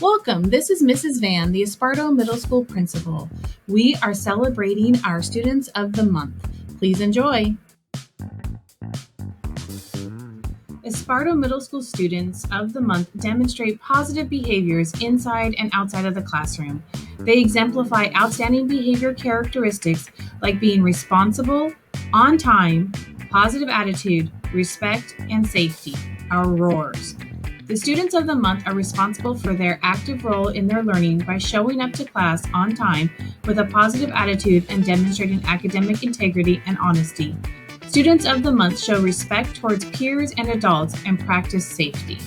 Welcome. This is Mrs. Van, the Esparto Middle School principal. We are celebrating our Students of the Month. Please enjoy. Esparto Middle School Students of the Month demonstrate positive behaviors inside and outside of the classroom. They exemplify outstanding behavior characteristics like being responsible, on time, positive attitude, respect, and safety. Our roars. The students of the month are responsible for their active role in their learning by showing up to class on time with a positive attitude and demonstrating academic integrity and honesty. Students of the month show respect towards peers and adults and practice safety.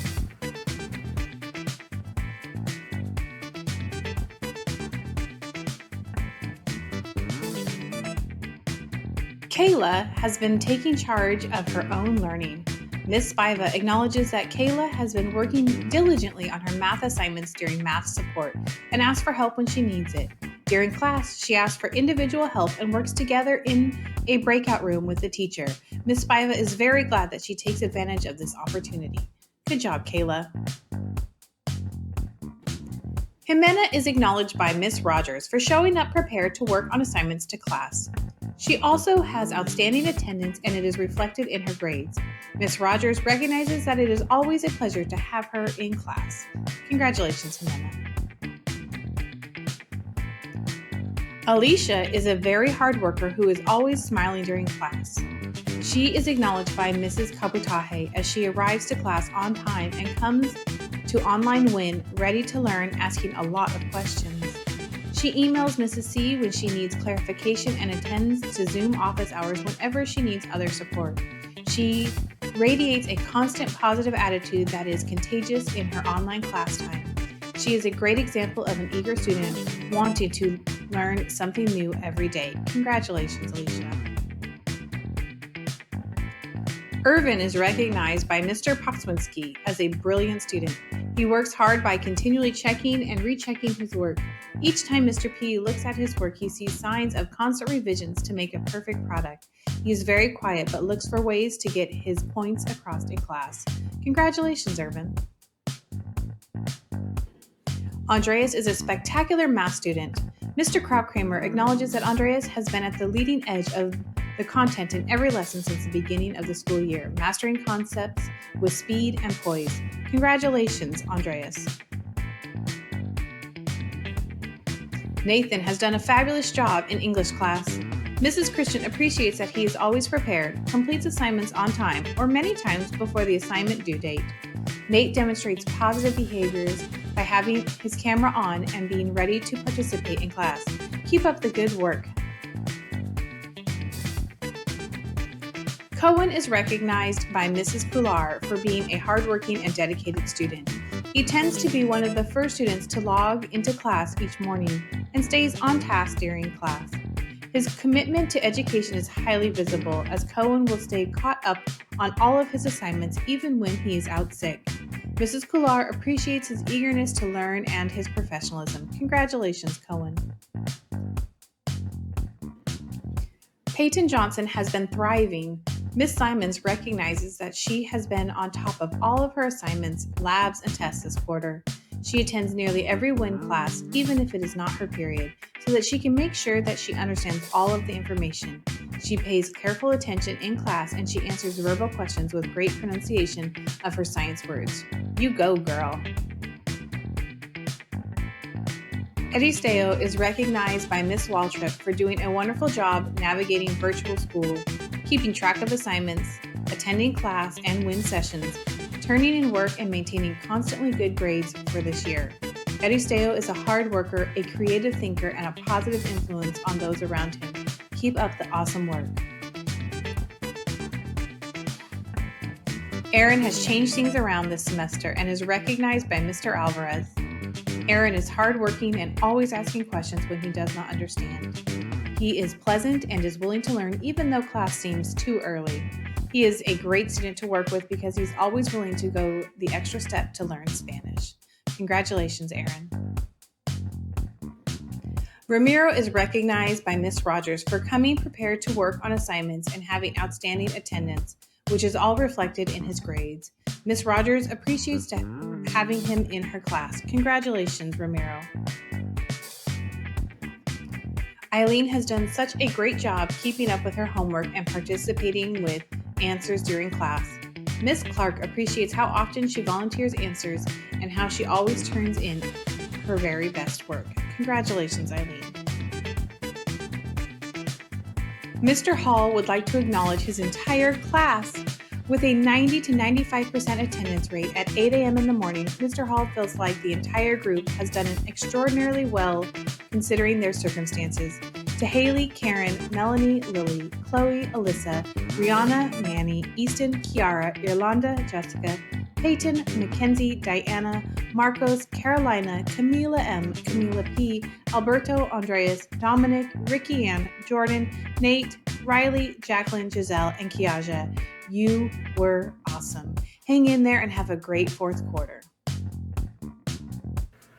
Kayla has been taking charge of her own learning. Ms. Spiva acknowledges that Kayla has been working diligently on her math assignments during math support and asks for help when she needs it. During class, she asks for individual help and works together in a breakout room with the teacher. Ms. Spiva is very glad that she takes advantage of this opportunity. Good job, Kayla. Jimena is acknowledged by Ms. Rogers for showing up prepared to work on assignments to class. She also has outstanding attendance and it is reflected in her grades. Ms. Rogers recognizes that it is always a pleasure to have her in class. Congratulations, Jimena. Alicia is a very hard worker who is always smiling during class. She is acknowledged by Mrs. Kabutahe as she arrives to class on time and comes to online win ready to learn, asking a lot of questions. She emails Mrs. C when she needs clarification and attends to Zoom office hours whenever she needs other support. She radiates a constant positive attitude that is contagious in her online class time. She is a great example of an eager student wanting to learn something new every day. Congratulations, Alicia. Irvin is recognized by Mr. Pokswinski as a brilliant student. He works hard by continually checking and rechecking his work. Each time Mr. P looks at his work, he sees signs of constant revisions to make a perfect product. He is very quiet but looks for ways to get his points across in class. Congratulations, Irvin. Andreas is a spectacular math student. Mr. Krautkramer acknowledges that Andreas has been at the leading edge of the content in every lesson since the beginning of the school year, mastering concepts with speed and poise. Congratulations, Andreas. Nathan has done a fabulous job in English class. Mrs. Christian appreciates that he is always prepared, completes assignments on time, or many times before the assignment due date. Nate demonstrates positive behaviors by having his camera on and being ready to participate in class. Keep up the good work. Cohen is recognized by Mrs. Kular for being a hardworking and dedicated student. He tends to be one of the first students to log into class each morning and stays on task during class. His commitment to education is highly visible as Cohen will stay caught up on all of his assignments even when he is out sick. Mrs. Kular appreciates his eagerness to learn and his professionalism. Congratulations, Cohen. Peyton Johnson has been thriving. Miss Simons recognizes that she has been on top of all of her assignments, labs, and tests this quarter. She attends nearly every WIN class, even if it is not her period, so that she can make sure that she understands all of the information. She pays careful attention in class and she answers verbal questions with great pronunciation of her science words. You go, girl. Eddie Steo is recognized by Miss Waltrip for doing a wonderful job navigating virtual school, keeping track of assignments, attending class and WIN sessions, turning in work, and maintaining constantly good grades for this year. Eddie Steo is a hard worker, a creative thinker, and a positive influence on those around him. Keep up the awesome work. Aaron has changed things around this semester and is recognized by Mr. Alvarez. Aaron is hardworking and always asking questions when he does not understand. He is pleasant and is willing to learn even though class seems too early. He is a great student to work with because he's always willing to go the extra step to learn Spanish. Congratulations, Aaron. Ramiro is recognized by Miss Rogers for coming prepared to work on assignments and having outstanding attendance. which is all reflected in his grades. Miss Rogers appreciates having him in her class. Congratulations, Ramiro. Eileen has done such a great job keeping up with her homework and participating with answers during class. Miss Clark appreciates how often she volunteers answers and how she always turns in her very best work. Congratulations, Eileen. Mr. Hall would like to acknowledge his entire class. With a 90 to 95% attendance rate at 8 a.m. in the morning, Mr. Hall feels like the entire group has done extraordinarily well considering their circumstances. To Haley, Karen, Melanie, Lily, Chloe, Alyssa, Rihanna, Manny, Easton, Kiara, Irlanda, Jessica, Peyton, Mackenzie, Diana, Marcos, Carolina, Camila M, Camila P, Alberto, Andreas, Dominic, Ricky Ann, Jordan, Nate, Riley, Jacqueline, Giselle, and Kiaja. You were awesome. Hang in there and have a great fourth quarter.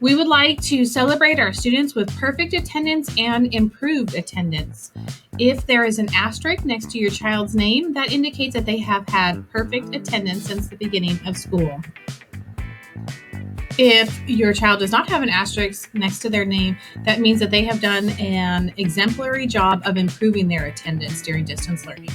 We would like to celebrate our students with perfect attendance and improved attendance. If there is an asterisk next to your child's name, that indicates that they have had perfect attendance since the beginning of school. If your child does not have an asterisk next to their name, that means that they have done an exemplary job of improving their attendance during distance learning.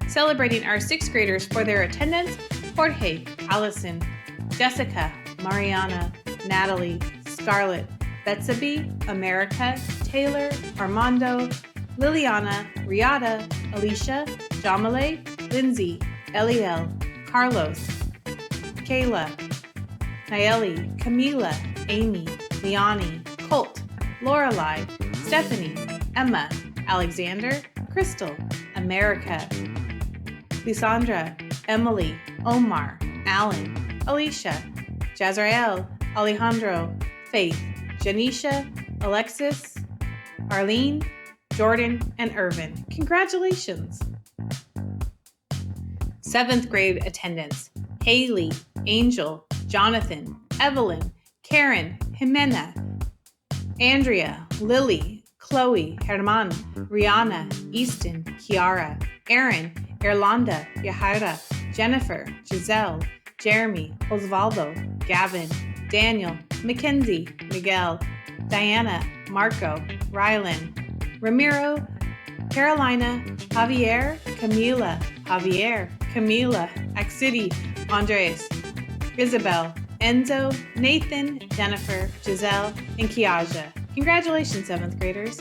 Celebrating our sixth graders for their attendance: Jorge, Allison, Jessica, Mariana, Natalie, Scarlett, Betsabe, America, Taylor, Armando, Liliana, Riata, Alicia, Jamale, Lindsay, Eliel, Carlos, Kayla, Nayeli, Camila, Amy, Liani, Colt, Lorelai, Stephanie, Emma, Alexander, Crystal, America, Lysandra, Emily, Omar, Alan, Alicia, Jazrael, Alejandro, Faith, Janisha, Alexis, Arlene, Jordan, and Irvin. Congratulations! Seventh grade attendance: Haley, Angel, Jonathan, Evelyn, Karen, Jimena, Andrea, Lily, Chloe, Herman, Rihanna, Easton, Kiara, Aaron, Irlanda, Yahaira, Jennifer, Giselle, Jeremy, Osvaldo, Gavin, Daniel, Mackenzie, Miguel, Diana, Marco, Rylan, Ramiro, Carolina, Javier, Camila, Axidi, Andres, Isabel, Enzo, Nathan, Jennifer, Giselle, and Kiaja. Congratulations, 7th graders.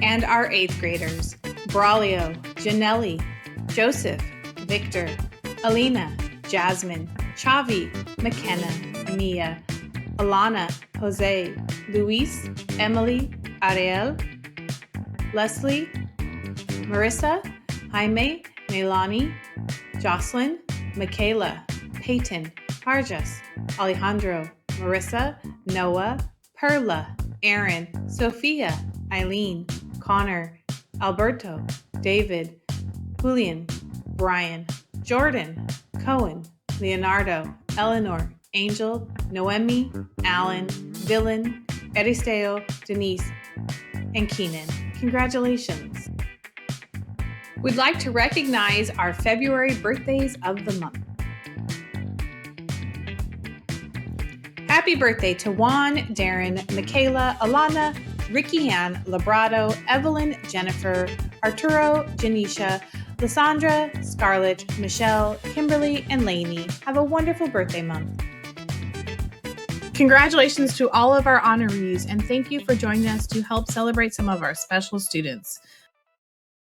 And our 8th graders: Braulio, Janelli, Joseph, Victor, Alina, Jasmine, Chavi, McKenna, Mia, Alana, Jose, Luis, Emily, Ariel, Leslie, Marissa, Jaime, Melanie, Jocelyn, Michaela, Peyton, Arjas, Alejandro, Marissa, Noah, Perla, Aaron, Sophia, Eileen, Connor, Alberto, David, Julian, Brian, Jordan, Cohen, Leonardo, Eleanor, Angel, Noemi, Alan, Dylan, Eristeo, Denise, and Keenan. Congratulations. We'd like to recognize our February birthdays of the month. Happy birthday to Juan, Darren, Michaela, Alana, Ricky Ann, Labrado, Evelyn, Jennifer, Arturo, Janisha, Lysandra, Scarlett, Michelle, Kimberly, and Lainey. Have a wonderful birthday month. Congratulations to all of our honorees, and thank you for joining us to help celebrate some of our special students.